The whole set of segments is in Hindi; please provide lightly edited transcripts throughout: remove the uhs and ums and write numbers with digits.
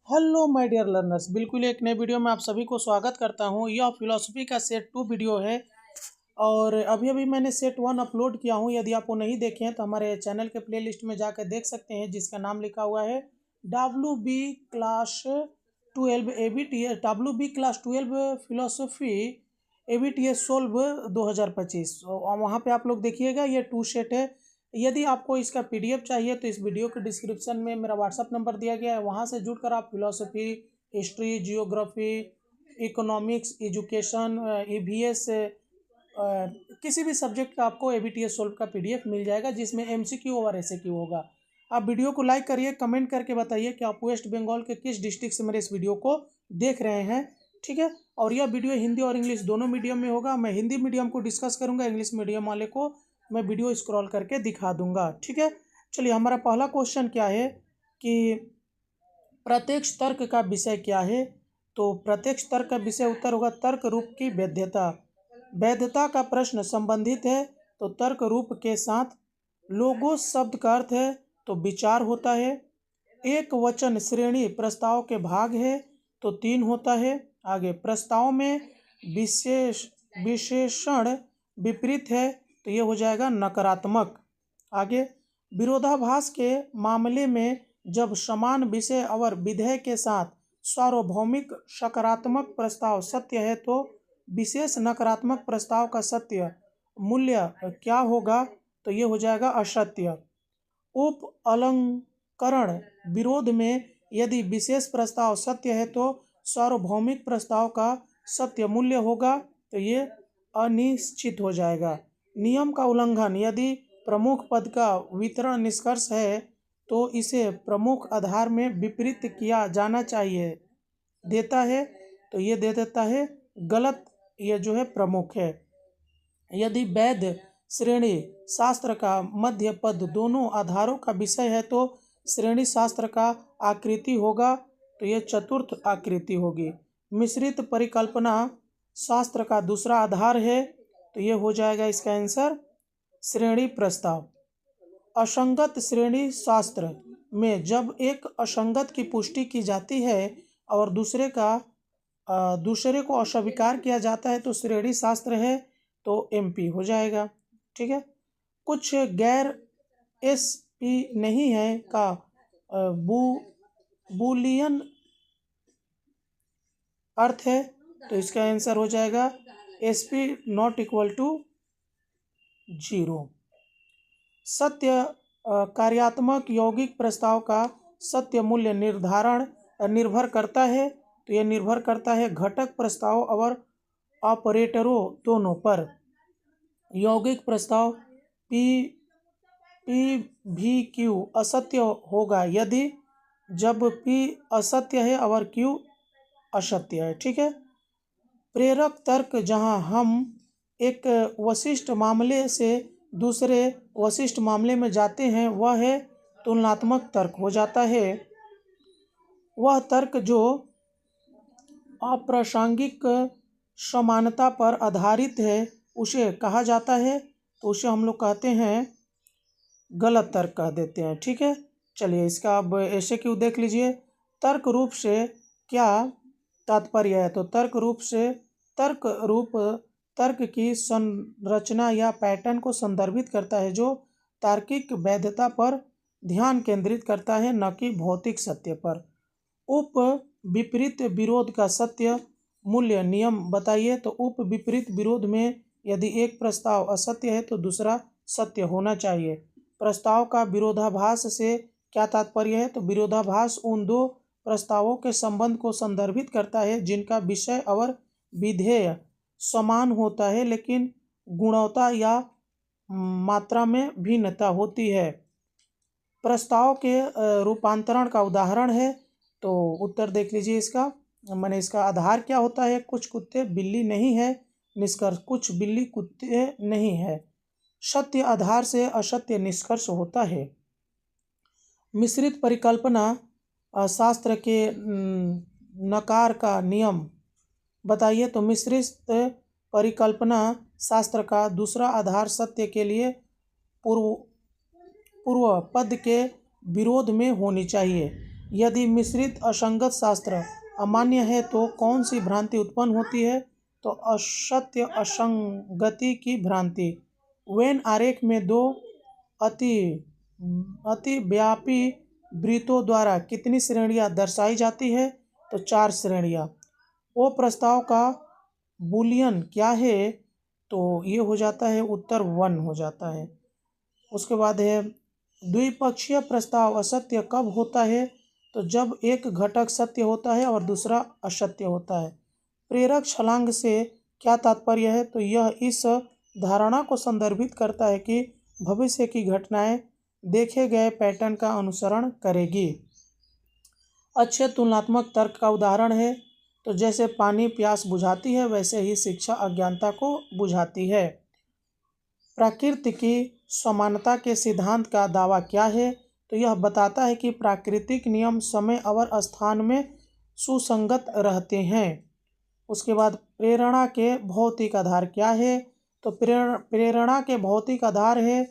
हेलो माय डियर लर्नर्स, बिल्कुल एक नए वीडियो में आप सभी को स्वागत करता हूं। यह फिलॉसफी का सेट 2 वीडियो है और अभी अभी मैंने सेट 1 अपलोड किया हूं। यदि आप वो नहीं देखे हैं तो हमारे चैनल के प्लेलिस्ट में जाकर देख सकते हैं, जिसका नाम लिखा हुआ है WB class 12 ABTS WB class 12 philosophy ABTS solve 2025। वहाँ पे आप लोग देखिएगा, ये 2 सेट है। यदि आपको इसका PDF चाहिए तो इस वीडियो के डिस्क्रिप्शन में मेरा व्हाट्सअप नंबर दिया गया है, वहाँ से जुड़कर आप philosophy, history, geography, economics, education, EVS, किसी भी सब्जेक्ट का आपको ABTS सोल्व का PDF मिल जाएगा, जिसमें MCQ और SAQ होगा। आप वीडियो को लाइक करिए, कमेंट करके बताइए कि आप वेस्ट बंगाल के किस डिस्ट्रिक्ट से मेरे इस वीडियो को देख रहे हैं, ठीक है। और यह वीडियो हिंदी और इंग्लिश दोनों मीडियम में होगा। मैं हिंदी मीडियम को डिस्कस करूंगा, इंग्लिश मीडियम वाले को मैं वीडियो स्क्रॉल करके दिखा दूंगा, ठीक है। चलिए, हमारा पहला क्वेश्चन क्या है कि प्रत्यक्ष तर्क का विषय क्या है। तो प्रत्यक्ष तर्क का विषय उत्तर होगा तर्क रूप की वैधता। वैधता का प्रश्न संबंधित है तो तर्क रूप के साथ। लोगोस शब्द का अर्थ है तो विचार होता है। एक वचन श्रेणी प्रस्ताव के भाग है तो 3 होता है। आगे, प्रस्ताव में विशेषण विपरीत है तो ये हो जाएगा नकारात्मक। आगे, विरोधाभास के मामले में जब समान विषय और विधेय के साथ सार्वभौमिक सकारात्मक प्रस्ताव सत्य है तो विशेष नकारात्मक प्रस्ताव का सत्य मूल्य क्या होगा, तो ये हो जाएगा असत्य। उप अलंकरण विरोध में यदि विशेष प्रस्ताव सत्य है तो सार्वभौमिक प्रस्ताव का सत्य मूल्य होगा, तो ये अनिश्चित हो जाएगा। नियम का उल्लंघन, यदि प्रमुख पद का वितरण निष्कर्ष है तो इसे प्रमुख आधार में विपरीत किया जाना चाहिए, देता है तो ये दे देता है गलत, ये जो है प्रमुख है। यदि वैध श्रेणी शास्त्र का मध्य पद दोनों आधारों का विषय है तो श्रेणी शास्त्र का आकृति होगा, तो ये चतुर्थ आकृति होगी। मिश्रित परिकल्पना शास्त्र का दूसरा आधार है तो ये हो जाएगा इसका आंसर श्रेणी प्रस्ताव। असंगत श्रेणी शास्त्र में जब एक असंगत की पुष्टि की जाती है और दूसरे को अस्वीकार किया जाता है तो श्रेणी शास्त्र है तो MP हो जाएगा, ठीक है। कुछ गैर SP नहीं है का बूलियन अर्थ है तो इसका आंसर हो जाएगा SP नॉट इक्वल टू 0। सत्य कार्यात्मक यौगिक प्रस्ताव का सत्य मूल्य निर्भर करता है तो यह निर्भर करता है घटक प्रस्ताव और ऑपरेटरों दोनों पर। यौगिक प्रस्ताव PVQ असत्य होगा यदि जब P असत्य है और Q असत्य है, ठीक है। प्रेरक तर्क, जहां हम एक वशिष्ठ मामले से दूसरे वशिष्ठ मामले में जाते हैं, वह है तुलनात्मक तर्क हो जाता है। वह तर्क जो अप्रासंगिक समानता पर आधारित है उसे कहा जाता है, तो उसे हम लोग कहते हैं गलत तर्क कह देते हैं, ठीक है। चलिए, इसका अब SAQ देख लीजिए। तर्क रूप से क्या तात्पर्य है, तो तर्क रूप तर्क की संरचना या पैटर्न को संदर्भित करता है जो तार्किक वैधता पर ध्यान केंद्रित करता है, न कि भौतिक सत्य पर। उप विपरीत विरोध का सत्य मूल्य नियम बताइए। तो उप विपरीत विरोध में यदि एक प्रस्ताव असत्य है तो दूसरा सत्य होना चाहिए। प्रस्ताव का विरोधाभास से क्या तात्पर्य है, तो विरोधाभास उन दो प्रस्तावों के संबंध को संदर्भित करता है जिनका विषय और विधेय समान होता है लेकिन गुणवत्ता या मात्रा में भिन्नता होती है। प्रस्ताव के रूपांतरण का उदाहरण है, तो उत्तर देख लीजिए इसका। मैंने इसका आधार क्या होता है, कुछ कुत्ते बिल्ली नहीं है। निष्कर्ष, कुछ बिल्ली कुत्ते नहीं है। सत्य आधार से असत्य निष्कर्ष होता है। मिश्रित परिकल्पना शास्त्र के नकार का नियम बताइए। तो मिश्रित परिकल्पना शास्त्र का दूसरा आधार सत्य के लिए पूर्व पद के विरोध में होनी चाहिए। यदि मिश्रित असंगत शास्त्र अमान्य है तो कौन सी भ्रांति उत्पन्न होती है? तो असत्य असंगति की भ्रांति। वेन आरेख में दो अति अतिव्यापी वृत्तों द्वारा कितनी श्रेणियां दर्शाई जाती है? तो 4 श्रेणियां। वो प्रस्ताव का बूलियन क्या है? तो ये हो जाता है उत्तर 1 हो जाता है। उसके बाद है द्विपक्षीय प्रस्ताव असत्य कब होता है? तो जब एक घटक सत्य होता है और दूसरा असत्य होता है। प्रेरक छलांग से क्या तात्पर्य है? तो यह इस धारणा को संदर्भित करता है कि भविष्य की घटनाएं देखे गए पैटर्न का अनुसरण करेगी। अच्छे तुलनात्मक तर्क का उदाहरण है तो जैसे पानी प्यास बुझाती है वैसे ही शिक्षा अज्ञानता को बुझाती है। प्रकृति की समानता के सिद्धांत का दावा क्या है? तो यह बताता है कि प्राकृतिक नियम समय और स्थान में सुसंगत रहते हैं। उसके बाद प्रेरणा के भौतिक आधार क्या है? तो प्रेरणा के भौतिक आधार है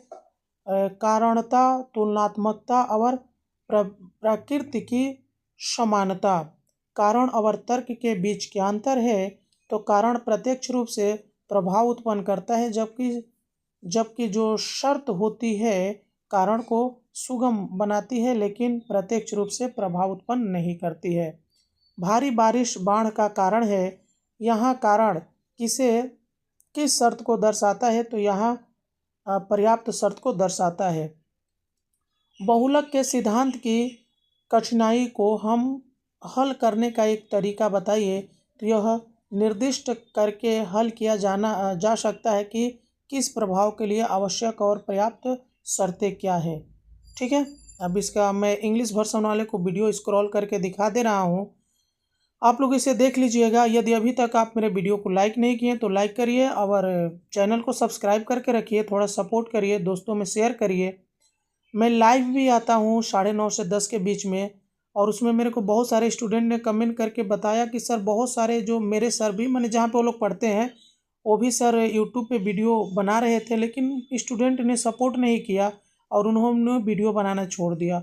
कारणता, तुलनात्मकता और प्रकृति की समानता। कारण और तर्क के बीच क्या अंतर है? तो कारण प्रत्यक्ष रूप से प्रभाव उत्पन्न करता है जबकि जो शर्त होती है कारण को सुगम बनाती है लेकिन प्रत्यक्ष रूप से प्रभाव उत्पन्न नहीं करती है। भारी बारिश बाढ़ का कारण है। यहाँ कारण किस शर्त को दर्शाता है? तो यहाँ पर्याप्त शर्त को दर्शाता है। बहुलक के सिद्धांत की कठिनाई को हम हल करने का एक तरीका बताइए। तो यह निर्दिष्ट करके हल किया जा सकता है कि किस प्रभाव के लिए आवश्यक और पर्याप्त शर्तें क्या है। ठीक है, अब इसका मैं इंग्लिश वर्जन वाले को वीडियो स्क्रॉल करके दिखा दे रहा हूँ, आप लोग इसे देख लीजिएगा। यदि अभी तक आप मेरे वीडियो को लाइक नहीं किए तो लाइक करिए और चैनल को सब्सक्राइब करके रखिए, थोड़ा सपोर्ट करिए, दोस्तों में शेयर करिए। मैं लाइव भी आता हूँ 9:30 से 10 के बीच में, और उसमें मेरे को बहुत सारे स्टूडेंट ने कमेंट करके बताया कि सर बहुत सारे जो मेरे सर भी मैंने जहाँ पे वो लोग पढ़ते हैं वो भी सर यूट्यूब पे वीडियो बना रहे थे लेकिन स्टूडेंट ने सपोर्ट नहीं किया और उन्होंने वीडियो बनाना छोड़ दिया।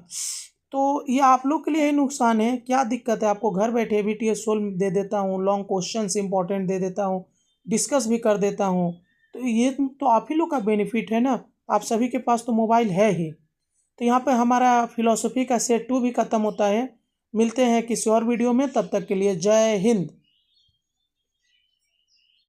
तो ये आप लोग के लिए ही नुकसान है। क्या दिक्कत है? आपको घर बैठे BTS सोल्व दे देता हूँ, लॉन्ग क्वेश्चंस इंपॉर्टेंट दे देता हूँ, डिस्कस भी कर देता हूँ। तो ये तो आप ही लोग का बेनिफिट है ना, आप सभी के पास तो मोबाइल है ही। तो यहाँ पे हमारा फिलॉसफी का सेट 2 भी ख़त्म होता है। मिलते हैं किसी और वीडियो में, तब तक के लिए जय हिंद।